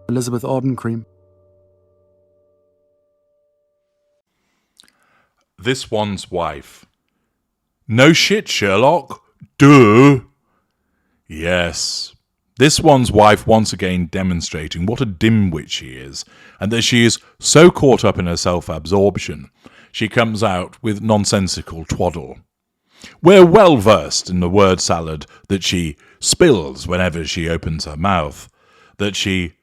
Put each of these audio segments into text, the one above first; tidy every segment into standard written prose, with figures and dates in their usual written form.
Elizabeth Audencream. This One's Wife. No shit, Sherlock. Duh. Yes. This One's Wife once again demonstrating what a dimwit she is, and that she is so caught up in her self-absorption, she comes out with nonsensical twaddle. We're well versed in the word salad that she spills whenever she opens her mouth, that she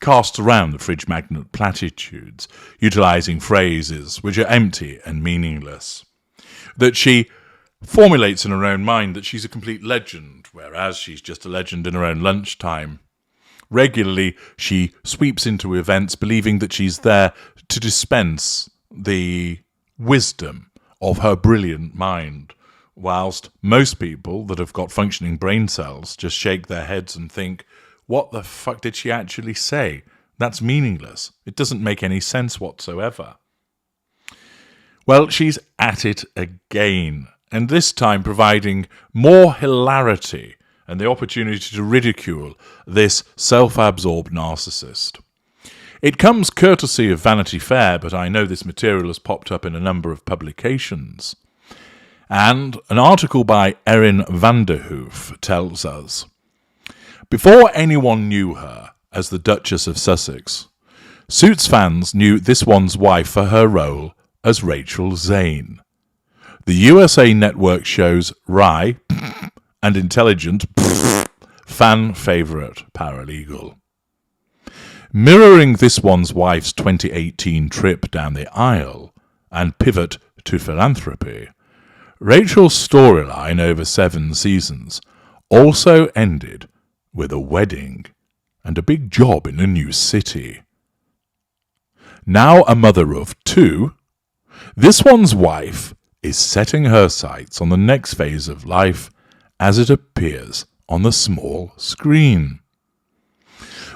casts around the fridge magnet platitudes, utilizing phrases which are empty and meaningless, that she formulates in her own mind that she's a complete legend, whereas she's just a legend in her own lunchtime. Regularly, she sweeps into events believing that she's there to dispense the wisdom of her brilliant mind, whilst most people that have got functioning brain cells just shake their heads and think, what the fuck did she actually say? That's meaningless. It doesn't make any sense whatsoever. Well, she's at it again, and this time providing more hilarity and the opportunity to ridicule this self-absorbed narcissist. It comes courtesy of Vanity Fair, but I know this material has popped up in a number of publications. And an article by Erin Vanderhoof tells us, before anyone knew her as the Duchess of Sussex, Suits fans knew This One's Wife for her role as Rachel Zane. The USA Network show's wry and intelligent fan favourite paralegal. Mirroring This One's Wife's 2018 trip down the aisle and pivot to philanthropy, Rachel's storyline over 7 seasons also ended with a wedding and a big job in a new city. Now a mother of 2, This One's Wife is setting her sights on the next phase of life as it appears on the small screen.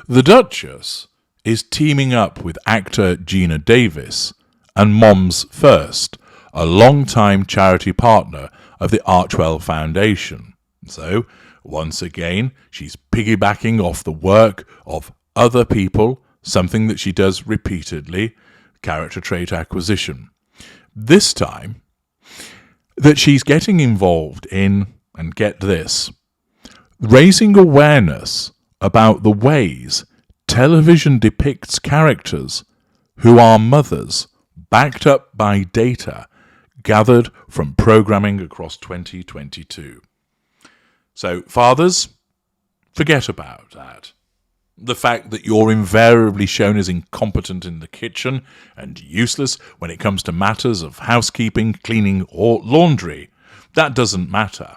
The Duchess is teaming up with actor Geena Davis and Moms First, a long-time charity partner of the Archwell Foundation. So, once again, she's piggybacking off the work of other people, something that she does repeatedly, character trait acquisition. This time, that she's getting involved in, and get this, raising awareness about the ways television depicts characters who are mothers, backed up by data gathered from programming across 2022. So, fathers, forget about that. The fact that you're invariably shown as incompetent in the kitchen and useless when it comes to matters of housekeeping, cleaning, or laundry, that doesn't matter.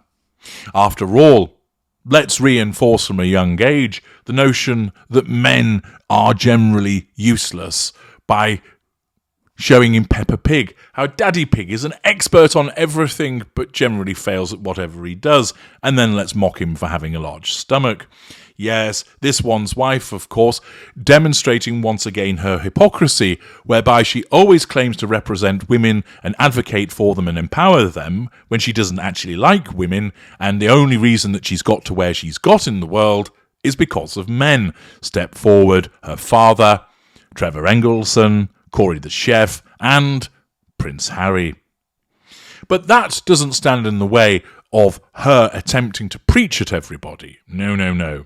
After all, let's reinforce from a young age the notion that men are generally useless by showing in Peppa Pig how Daddy Pig is an expert on everything but generally fails at whatever he does, and then let's mock him for having a large stomach. Yes, This One's Wife, of course, demonstrating once again her hypocrisy, whereby she always claims to represent women and advocate for them and empower them when she doesn't actually like women, and the only reason that she's got to where she's got in the world is because of men. Step forward, her father, Trevor Engelson, Corey the Chef, and Prince Harry. But that doesn't stand in the way of her attempting to preach at everybody. No, no, no.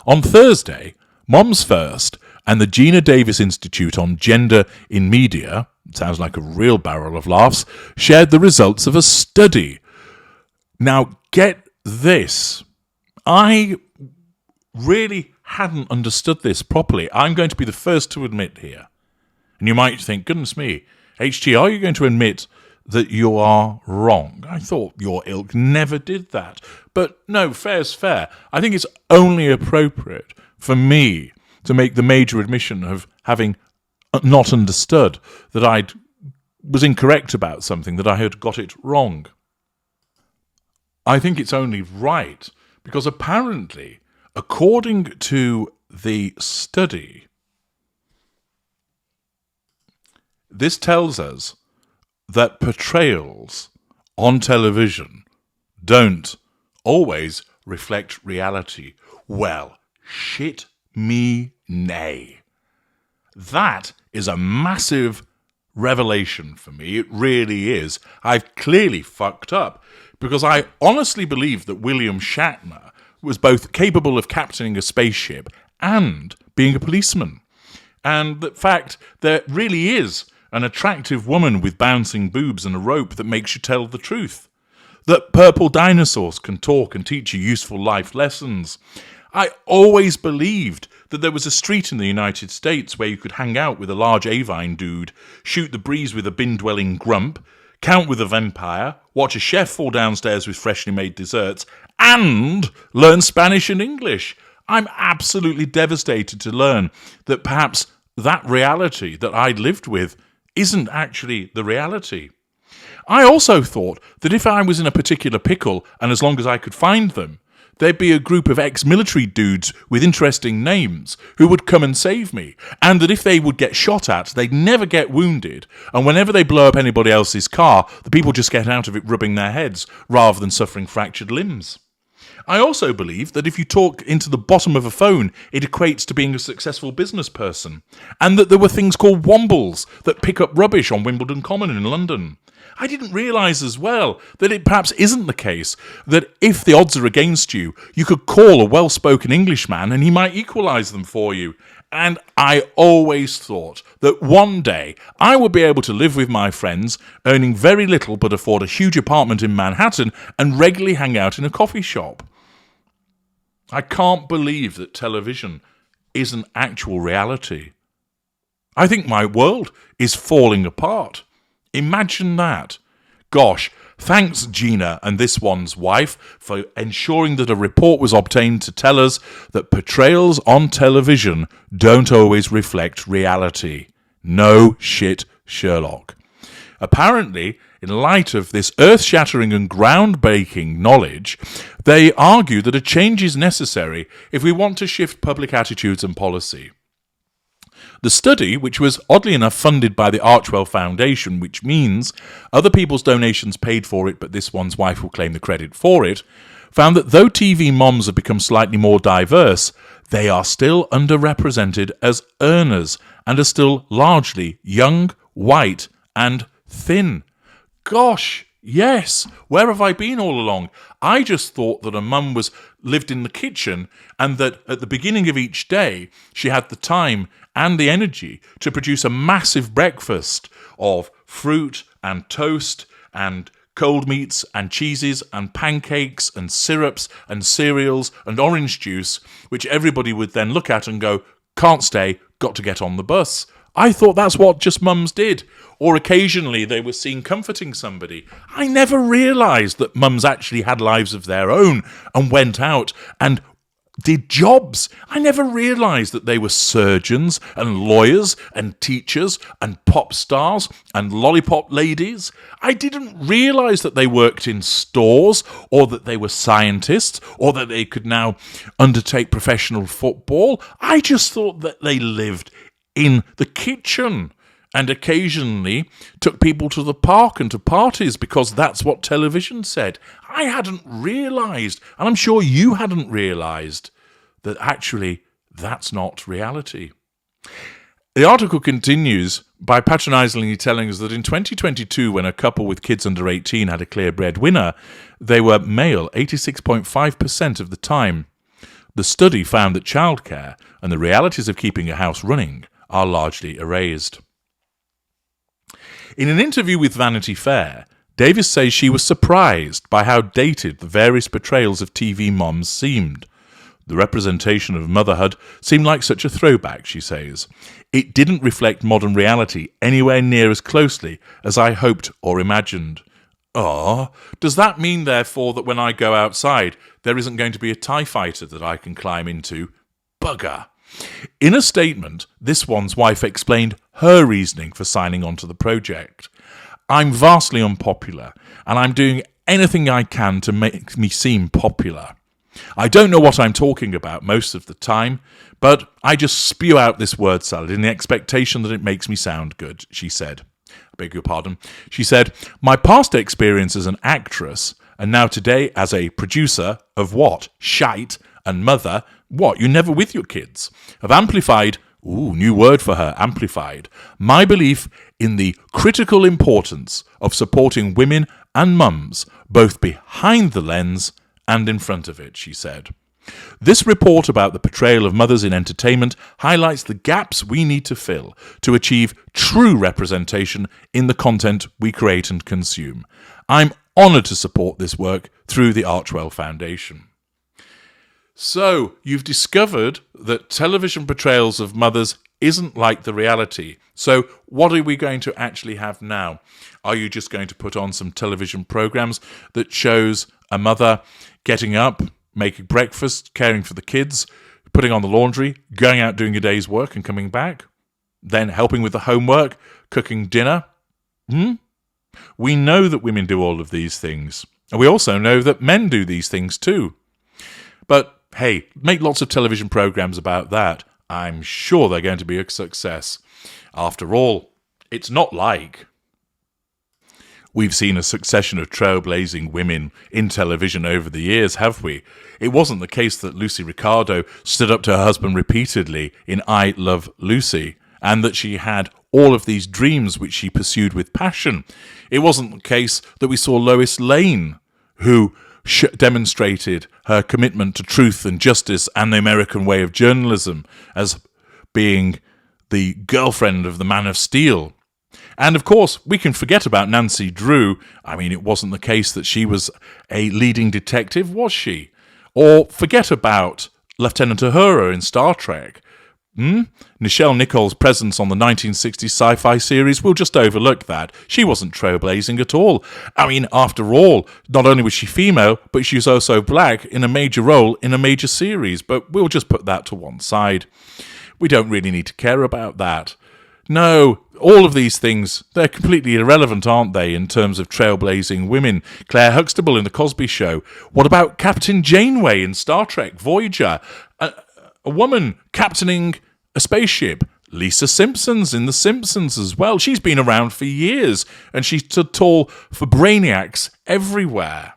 On Thursday, Moms First and the Geena Davis Institute on Gender in Media, sounds like a real barrel of laughs, shared the results of a study. Now, get this. I really hadn't understood this properly. I'm going to be the first to admit here. And you might think, goodness me, HT, are you going to admit that you are wrong? I thought your ilk never did that. But no, fair's fair. I think it's only appropriate for me to make the major admission of having not understood that I was incorrect about something, that I had got it wrong. I think it's only right because apparently, according to the study, this tells us that portrayals on television don't always reflect reality. Well, shit me nay. That is a massive revelation for me. It really is. I've clearly fucked up because I honestly believe that William Shatner was both capable of captaining a spaceship and being a policeman. And the fact there really is an attractive woman with bouncing boobs and a rope that makes you tell the truth. That purple dinosaurs can talk and teach you useful life lessons. I always believed that there was a street in the United States where you could hang out with a large avine dude, shoot the breeze with a bin-dwelling grump, count with a vampire, watch a chef fall downstairs with freshly made desserts, and learn Spanish and English. I'm absolutely devastated to learn that perhaps that reality that I'd lived with isn't actually the reality. I also thought that if I was in a particular pickle, and as long as I could find them, there'd be a group of ex-military dudes with interesting names who would come and save me, and that if they would get shot at, they'd never get wounded, and whenever they blow up anybody else's car, the people just get out of it rubbing their heads, rather than suffering fractured limbs. I also believe that if you talk into the bottom of a phone, it equates to being a successful business person, and that there were things called wombles that pick up rubbish on Wimbledon Common in London. I didn't realise as well that it perhaps isn't the case that if the odds are against you, you could call a well-spoken Englishman and he might equalise them for you. And I always thought that one day I would be able to live with my friends, earning very little but afford a huge apartment in Manhattan and regularly hang out in a coffee shop. I can't believe that television is an actual reality. I think my world is falling apart. Imagine that. Gosh, thanks Gina and this one's wife for ensuring that a report was obtained to tell us that portrayals on television don't always reflect reality. No shit, Sherlock. Apparently, in light of this earth-shattering and groundbreaking knowledge, they argue that a change is necessary if we want to shift public attitudes and policy. The study, which was oddly enough funded by the Archwell Foundation, which means other people's donations paid for it, but this one's wife will claim the credit for it, found that though TV moms have become slightly more diverse, they are still underrepresented as earners and are still largely young, white, and thin. Gosh, yes, where have I been all along? I just thought that a mum lived in the kitchen and that at the beginning of each day she had the time and the energy to produce a massive breakfast of fruit and toast and cold meats and cheeses and pancakes and syrups and cereals and orange juice, which everybody would then look at and go, can't stay, got to get on the bus. I thought that's what just mums did. Or occasionally they were seen comforting somebody. I never realised that mums actually had lives of their own and went out and did jobs. I never realised that they were surgeons and lawyers and teachers and pop stars and lollipop ladies. I didn't realise that they worked in stores or that they were scientists or that they could now undertake professional football. I just thought that they lived in the kitchen and occasionally took people to the park and to parties because that's what television said. I hadn't realised, and I'm sure you hadn't realised, that actually that's not reality. The article continues by patronisingly telling us that in 2022, when a couple with kids under 18 had a clear breadwinner, they were male 86.5% of the time. The study found that childcare and the realities of keeping a house running are largely erased. In an interview with Vanity Fair, Davis says she was surprised by how dated the various portrayals of TV moms seemed. The representation of motherhood seemed like such a throwback, she says. It didn't reflect modern reality anywhere near as closely as I hoped or imagined. Does that mean, therefore, that when I go outside, there isn't going to be a TIE fighter that I can climb into? Bugger. In a statement, this one's wife explained her reasoning for signing on to the project. I'm vastly unpopular, and I'm doing anything I can to make me seem popular. I don't know what I'm talking about most of the time, but I just spew out this word salad in the expectation that it makes me sound good, she said. I beg your pardon. She said, my past experience as an actress, and now today as a producer of what? Shite, and mother, what, you're never with your kids, have amplified, new word for her, amplified, my belief in the critical importance of supporting women and mums, both behind the lens and in front of it, she said. This report about the portrayal of mothers in entertainment highlights the gaps we need to fill to achieve true representation in the content we create and consume. I'm honoured to support this work through the Archwell Foundation. So, you've discovered that television portrayals of mothers isn't like the reality. So, what are we going to actually have now? Are you just going to put on some television programs that shows a mother getting up, making breakfast, caring for the kids, putting on the laundry, going out doing a day's work and coming back, then helping with the homework, cooking dinner? We know that women do all of these things. And we also know that men do these things too. But hey, make lots of television programs about that. I'm sure they're going to be a success. After all, it's not like we've seen a succession of trailblazing women in television over the years, have we? It wasn't the case that Lucy Ricardo stood up to her husband repeatedly in I Love Lucy, and that she had all of these dreams which she pursued with passion. It wasn't the case that we saw Lois Lane, who demonstrated her commitment to truth and justice and the American way of journalism as being the girlfriend of the Man of Steel. And of course, we can forget about Nancy Drew. I mean, it wasn't the case that she was a leading detective, was she? Or forget about Lieutenant Uhura in Star Trek. Nichelle Nichols' presence on the 1960s sci-fi series, we'll just overlook that. She wasn't trailblazing at all. I mean, after all, not only was she female, but she was also black in a major role in a major series. But we'll just put that to one side. We don't really need to care about that. No, all of these things, they're completely irrelevant, aren't they, in terms of trailblazing women? Claire Huxtable in The Cosby Show. What about Captain Janeway in Star Trek Voyager? A woman captaining a spaceship. Lisa Simpson's in The Simpsons as well. She's been around for years, and she stood tall for brainiacs everywhere.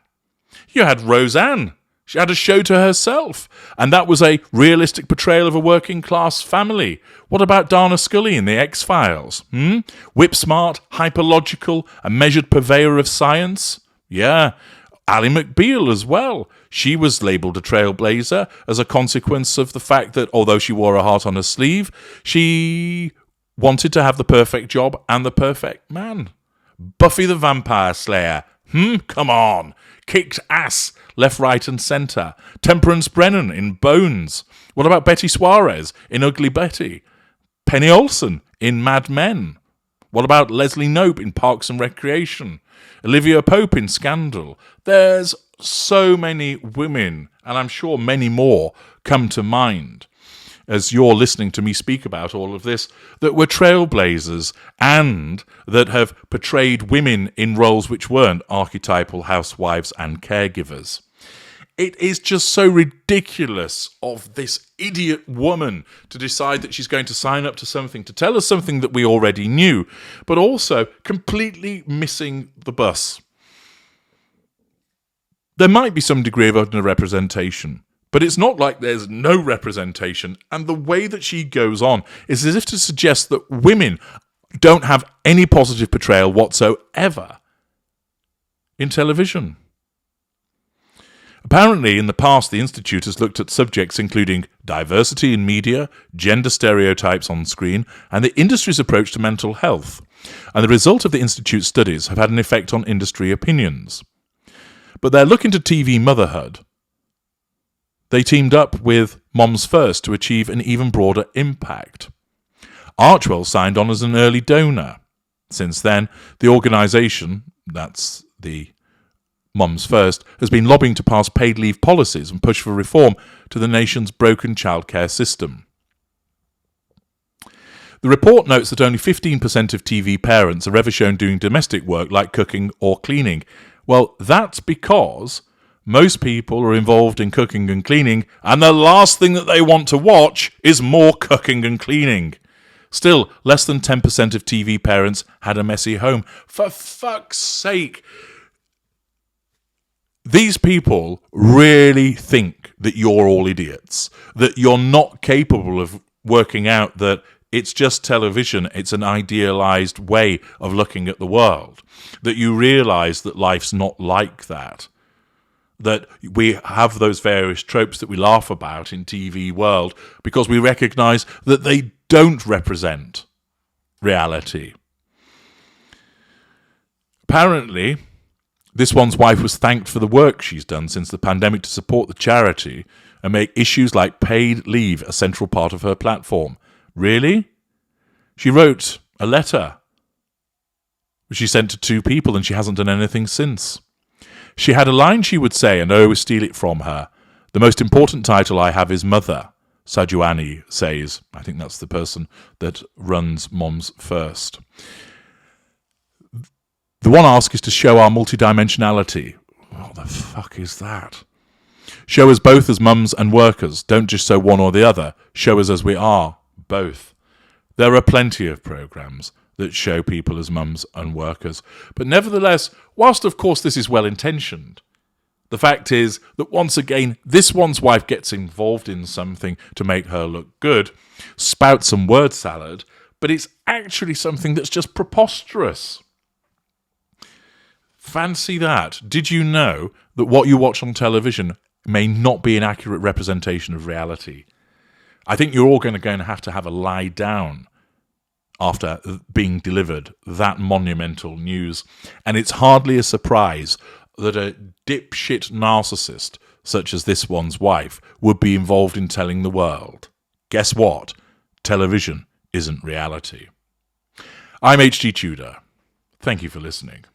You had Roseanne. She had a show to herself, and that was a realistic portrayal of a working-class family. What about Dana Scully in The X-Files? Whip-smart, hyperlogical, a measured purveyor of science? Yeah. Ally McBeal as well. She was labelled a trailblazer as a consequence of the fact that, although she wore her heart on her sleeve, she wanted to have the perfect job and the perfect man. Buffy the Vampire Slayer. Come on. Kicked ass, left, right and centre. Temperance Brennan in Bones. What about Betty Suarez in Ugly Betty? Penny Olsen in Mad Men. What about Leslie Knope in Parks and Recreation? Olivia Pope in Scandal. There's so many women, and I'm sure many more come to mind as you're listening to me speak about all of this, that were trailblazers and that have portrayed women in roles which weren't archetypal housewives and caregivers. It is just so ridiculous of this idiot woman to decide that she's going to sign up to something, to tell us something that we already knew, but also completely missing the bus. There might be some degree of underrepresentation, but it's not like there's no representation, and the way that she goes on is as if to suggest that women don't have any positive portrayal whatsoever in television. Apparently, in the past, the Institute has looked at subjects including diversity in media, gender stereotypes on screen, and the industry's approach to mental health. And the result of the Institute's studies have had an effect on industry opinions. But they're looking to TV motherhood. They teamed up with Moms First to achieve an even broader impact. Archwell signed on as an early donor. Since then, the organisation, that's the Moms First, has been lobbying to pass paid leave policies and push for reform to the nation's broken childcare system. The report notes that only 15% of TV parents are ever shown doing domestic work like cooking or cleaning. Well, that's because most people are involved in cooking and cleaning, and the last thing that they want to watch is more cooking and cleaning. Still, less than 10% of TV parents had a messy home. For fuck's sake! These people really think that you're all idiots, that you're not capable of working out that it's just television, it's an idealized way of looking at the world, that you realize that life's not like that, that we have those various tropes that we laugh about in TV world because we recognize that they don't represent reality. Apparently, this one's wife was thanked for the work she's done since the pandemic to support the charity and make issues like paid leave a central part of her platform. Really? She wrote a letter which she sent to 2 people and she hasn't done anything since. She had a line she would say, and I always steal it from her. The most important title I have is Mother, Sajuani says. I think that's the person that runs Moms First. The one ask is to show our multidimensionality. What the fuck is that? Show us both as mums and workers. Don't just show one or the other. Show us as we are, both. There are plenty of programmes that show people as mums and workers. But nevertheless, whilst of course this is well-intentioned, the fact is that once again, this one's wife gets involved in something to make her look good, spouts some word salad, but it's actually something that's just preposterous. Fancy that. Did you know that what you watch on television may not be an accurate representation of reality? I think you're all going to have a lie down after being delivered that monumental news. And it's hardly a surprise that a dipshit narcissist, such as this one's wife, would be involved in telling the world, guess what? Television isn't reality. I'm H.G. Tudor. Thank you for listening.